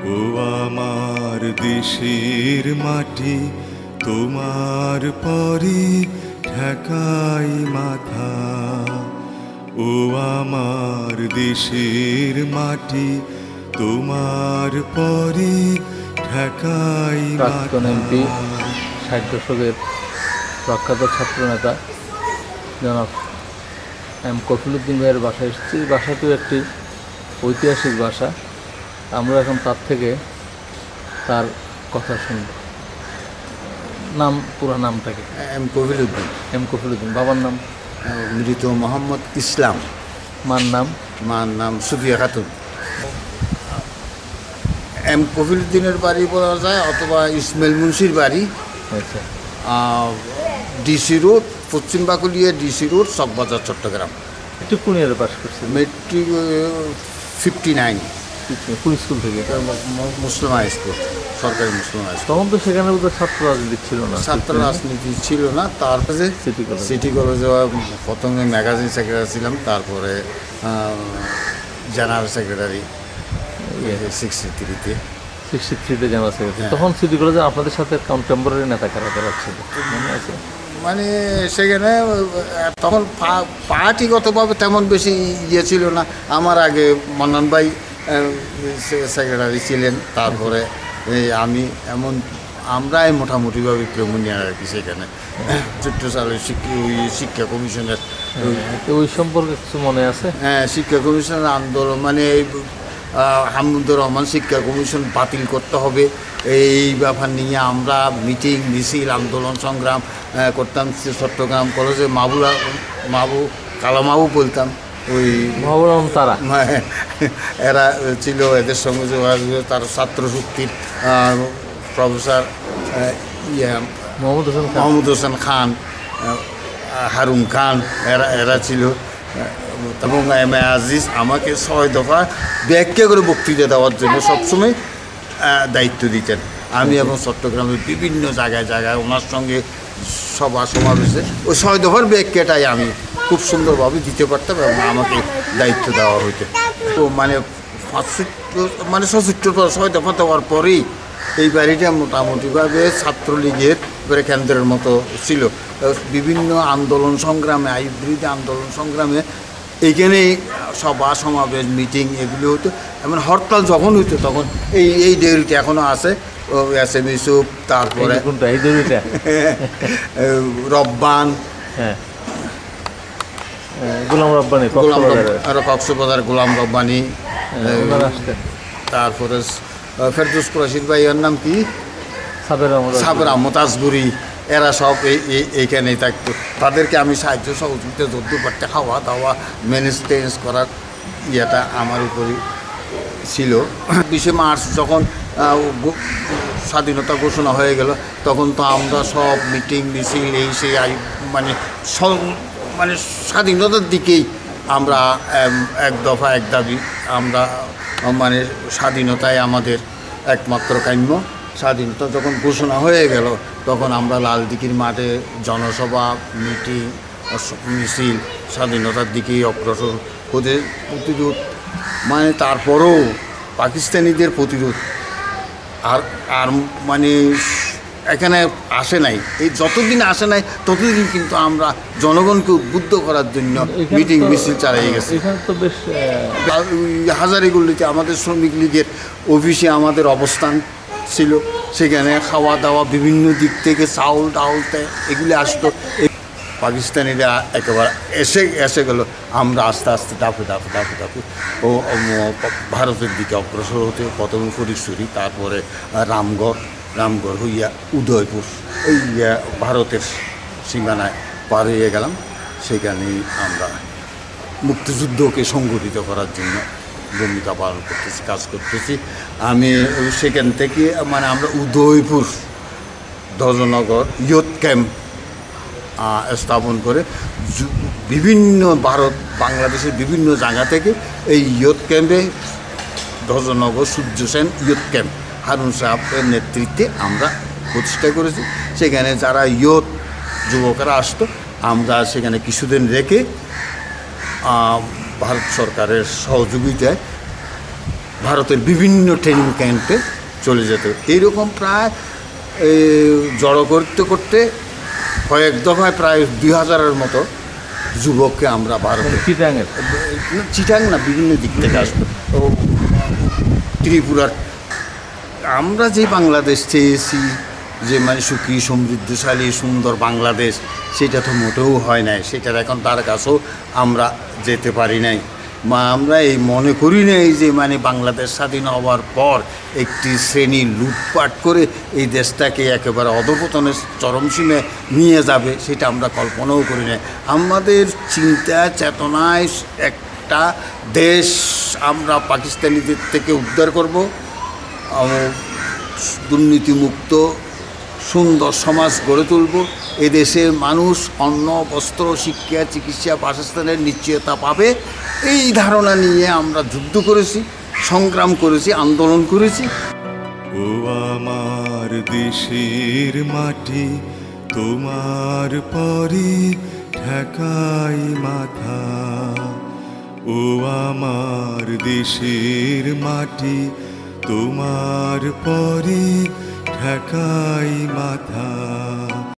ও আমার দেশের মাটি, তোমার পরে ঠেকাই মাথা। ও আমার দেশের মাটি, তোমার পরে ঠেকাই প্রাক্তন এমপি, ৬০ দশকের প্রখ্যাত ছাত্রনেতা জনাব এম কফিলউদ্দিন ভাইয়ের বাসায় এসেছি। এই বাসাটিও একটি ঐতিহাসিক বাসা। আমরা এখন তার থেকে তার কথা শুনব। নাম, পুরো নামটাকে? এম কফিলউদ্দিন। এম কফিলউদ্দিন। বাবার নাম? মৃত মোহাম্মদ ইসলাম। মার নাম? মার নাম সুফিয়া খাতুন। এম কফিলউদ্দিনের বাড়ি বলা যায়, অথবা ইসমাইল মুন্সির বাড়ি। আচ্ছা। ডিসি রোড, পশ্চিম বাকুলিয়া ডিসি রোড, চকবাজার, চট্টগ্রাম। একটু কোন ইয়ারে পাস করছে? মেট্রিক 59। কোন স্কুল থেকে? মুসলিম হাই স্কুল, সরকারি মুসলিম হাই স্কুল। তখন তো সেখানে বোধহয় ছাত্র রাজনীতি ছিল না। ছাত্র রাজনীতি ছিল না। তারপরে সিটি কলেজে প্রথমে ম্যাগাজিন সেক্রেটারি ছিলাম, তারপরে জেনারেল সেক্রেটারি 63-তে। 63-তে জেনারেল সেক্রেটারি। তখন সিটি কলেজে আপনাদের সাথে কন্টেম্পোরারি নেতা কারা কারা ছিল মনে আছে? মানে সেখানে তখন পার্টিগতভাবে তেমন বেশি ইয়ে ছিল না। আমার আগে মন্নান ভাই সেক্রেটারি ছিলেন, তারপরে আমি, আমরাই মোটামুটিভাবে ক্রমণীয় আর কি। সেখানে চিত্রশালের শিক্ষা কমিশনের, ওই সম্পর্কে কিছু মনে আছে? হ্যাঁ, শিক্ষা কমিশনের আন্দোলন, মানে হামিদুর রহমান শিক্ষা কমিশন বাতিল করতে হবে, এই ব্যাপার নিয়ে আমরা মিটিং, মিছিল, আন্দোলন, সংগ্রাম করতাম। চট্টগ্রাম কলেজে কালামাবু বলতাম, ওই তারা এরা ছিল, এদের সঙ্গে যোগাযোগ। তার ছাত্র শক্তির প্রফেসর মোহাম্মদ হোসেন খান, হারুন খান, এরা ছিল। এবং এম এ আজিজ আমাকে 6 দফা ব্যাখ্যা করে বক্তৃতা দেওয়ার জন্য সবসময় দায়িত্ব দিতেন। আমি এবং চট্টগ্রামের বিভিন্ন জায়গায় ওনার সঙ্গে সভা সমাবেশে ওই 6 দফার ব্যাখ্যাটাই আমি খুব সুন্দরভাবে দিতে পারতাম এবং আমাকে দায়িত্ব দেওয়া হইতো। তো মানে 6 দফা দেওয়ার পরেই এই বাড়িটা মোটামুটিভাবে ছাত্রলীগের কেন্দ্রের মতো ছিল। বিভিন্ন আন্দোলন সংগ্রামে, হাইব্রিড আন্দোলন সংগ্রামে এইখানেই সভা সমাবেশ, মিটিং এগুলো হতো। এমন হরতাল যখন হইতো তখন এই ডেউরিটা এখনও আছে, এস এম ইউসুফ, তারপরে রব্বান, কক্সবাজার গোলাম রব্বানি, তারপরে ফেরদৌস কুরাশির ভাইয়ের নাম কি, সাবের আহমদ আজগুরি, এরা সব এইখানেই থাকতো। তাদেরকে আমি সাহায্য সহযোগিতা যদ্দু পারতে, খাওয়া দাওয়া ম্যানেজ করার ইয়েটা আমার উপরই ছিল। 20শে মার্চ যখন স্বাধীনতা ঘোষণা হয়ে গেল, তখন তো আমরা সব মিটিং, মিছিল, এই সেই মানে স্বাধীনতার দিকেই আমরা এক দফা এক দাবি। আমরা মানে স্বাধীনতায় আমাদের একমাত্র কাম্য। স্বাধীনতা যখন ঘোষণা হয়ে গেল, তখন আমরা লালদিঘির মাঠে জনসভা, মিটিং, মিছিল, স্বাধীনতার দিকেই অগ্রসর হতে প্রতিরোধ, মানে তারপরেও পাকিস্তানিদের প্রতিরোধ আর মানে এখানে আসে নাই। এই যতদিন আসে নাই ততদিন কিন্তু আমরা জনগণকে উদ্বুদ্ধ করার জন্য মিটিং, মিছিল চালিয়ে গেছি। হাজারীগুলিতে আমাদের শ্রমিক লীগের অফিসে আমাদের অবস্থান ছিল। সেখানে খাওয়া দাওয়া বিভিন্ন দিক থেকে চাউল এগুলি আসতো। পাকিস্তানিরা একেবারে এসে গেল। আমরা আস্তে আস্তে দাপে ও ভারতের দিকে অগ্রসর হতে, প্রথমে ফরিদপুরি, তারপরে রামগড় হইয়া উদয়পুর, এই ভারতের সীমানায় পার হয়ে গেলাম। সেখানেই আমরা মুক্তিযুদ্ধকে সংগঠিত করার জন্য ভূমিকা পালন করতেছি, কাজ করতেছি। আমি সেখান থেকে মানে আমরা উদয়পুর, ধ্বজনগর ইয়ুথ ক্যাম্প স্থাপন করে বিভিন্ন বাংলাদেশের বিভিন্ন জায়গা থেকে এই ইয়ুথ ক্যাম্পে, ধ্বজনগর সূর্য সেন ইয়ুথ ক্যাম্প, হারুন সাহেবের নেতৃত্বে আমরা প্রতিষ্ঠা করেছি। সেখানে যারা যুবকরা আসতো, আমরা সেখানে কিছুদিন রেখে ভারত সরকারের সহযোগিতায় ভারতের বিভিন্ন ট্রেনিং ক্যাম্পে চলে যেত। এইরকম প্রায় জড়ো করতে করতে কয়েক দফায় প্রায় 2000-এর মতো যুবককে আমরা ভারতে, চিটাঙের চিটাং না, বিভিন্ন দিক থেকে আসতো, ও ত্রিপুরার। আমরা যে বাংলাদেশ চেয়েছি, যে মানে সুখী সমৃদ্ধশালী সুন্দর বাংলাদেশ, সেটা তো মোটেও হয় নাই। সেটার এখন তার কাছেও আমরা যেতে পারি নাই। আমরা এই মনে করি নাই যে মানে বাংলাদেশ স্বাধীন হওয়ার পর একটি শ্রেণী লুটপাট করে এই দেশটাকে একেবারে অধঃপতনের চরমসীমায় নিয়ে যাবে, সেটা আমরা কল্পনাও করি নাই। আমাদের চিন্তা চেতনায় একটা দেশ আমরা পাকিস্তানিদের থেকে উদ্ধার করব, দুর্নীতিমুক্ত সুন্দর সমাজ গড়ে তুলব, এদেশের মানুষ অন্ন বস্ত্র শিক্ষা চিকিৎসা বাসস্থানের নিশ্চয়তা পাবে, এই ধারণা নিয়ে আমরা যুদ্ধ করেছি, সংগ্রাম করেছি, আন্দোলন করেছি। ও আমার দেশের মাটি, তোমার পরে ঠেকাই মাথা। ও আমার দেশের মাটি, তোমার পরে ঠেকাই মাথা।